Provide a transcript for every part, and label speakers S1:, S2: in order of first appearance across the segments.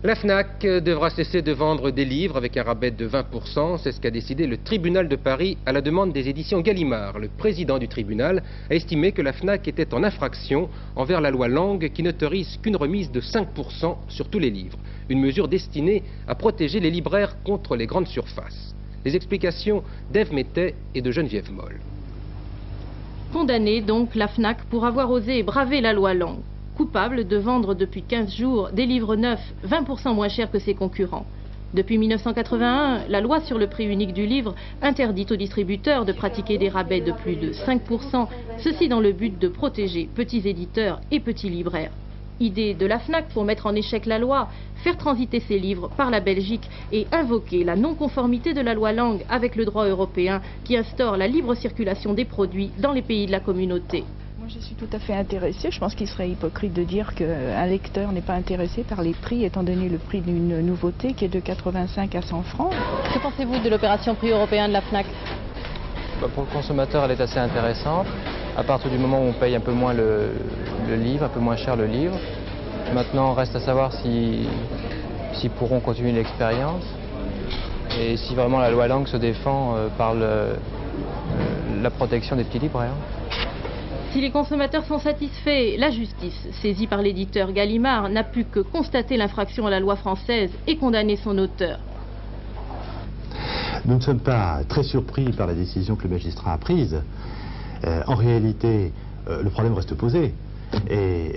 S1: La FNAC devra cesser de vendre des livres avec un rabais de 20%. C'est ce qu'a décidé le tribunal de Paris à la demande des éditions Gallimard. Le président du tribunal a estimé que la FNAC était en infraction envers la loi Lang qui n'autorise qu'une remise de 5% sur tous les livres. Une mesure destinée à protéger les libraires contre les grandes surfaces. Les explications d'Ève Mettet et de Geneviève Moll.
S2: Condamnée donc la FNAC pour avoir osé braver la loi Lang. Coupable de vendre depuis 15 jours des livres neufs 20% moins chers que ses concurrents. Depuis 1981, la loi sur le prix unique du livre interdit aux distributeurs de pratiquer des rabais de plus de 5%, ceci dans le but de protéger petits éditeurs et petits libraires. Idée de la FNAC pour mettre en échec la loi, faire transiter ses livres par la Belgique et invoquer la non-conformité de la loi Lang avec le droit européen qui instaure la libre circulation des produits dans les pays de la communauté.
S3: Moi, je suis tout à fait intéressée. Je pense qu'il serait hypocrite de dire qu'un lecteur n'est pas intéressé par les prix, étant donné le prix d'une nouveauté qui est de 85 à 100 francs.
S2: Que pensez-vous de l'opération prix européen de la FNAC?
S4: Pour le consommateur, elle est assez intéressante. À partir du moment où on paye un peu moins le livre, un peu moins cher le livre. Maintenant, reste à savoir s'ils pourront continuer l'expérience et si vraiment la loi Lang se défend par la protection des petits libraires.
S2: Si les consommateurs sont satisfaits, la justice, saisie par l'éditeur Gallimard, n'a pu que constater l'infraction à la loi française et condamner son auteur.
S5: Nous ne sommes pas très surpris par la décision que le magistrat a prise. En réalité, le problème reste posé. Et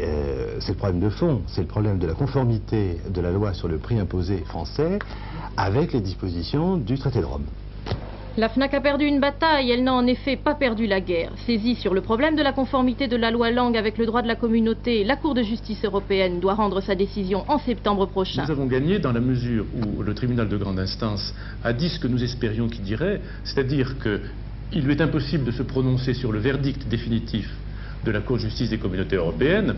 S5: c'est le problème de fond, c'est le problème de la conformité de la loi sur le prix imposé français avec les dispositions du traité de Rome.
S2: La FNAC a perdu une bataille, elle n'a en effet pas perdu la guerre. Saisie sur le problème de la conformité de la loi Lang avec le droit de la communauté, la Cour de justice européenne doit rendre sa décision en septembre prochain.
S6: Nous avons gagné dans la mesure où le tribunal de grande instance a dit ce que nous espérions qu'il dirait, c'est-à-dire qu'il lui est impossible de se prononcer sur le verdict définitif de la Cour de justice des communautés européennes,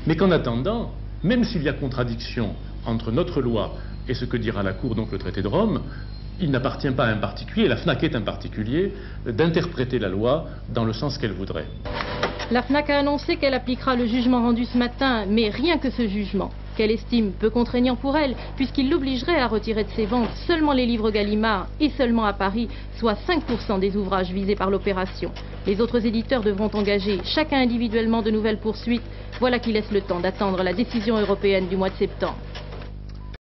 S6: mais qu'en attendant, même s'il y a contradiction entre notre loi et ce que dira la Cour, donc le traité de Rome, il n'appartient pas à un particulier, la FNAC est un particulier, d'interpréter la loi dans le sens qu'elle voudrait.
S2: La FNAC a annoncé qu'elle appliquera le jugement rendu ce matin, mais rien que ce jugement, qu'elle estime peu contraignant pour elle, puisqu'il l'obligerait à retirer de ses ventes seulement les livres Gallimard et seulement à Paris, soit 5% des ouvrages visés par l'opération. Les autres éditeurs devront engager chacun individuellement de nouvelles poursuites. Voilà qui laisse le temps d'attendre la décision européenne du mois de septembre.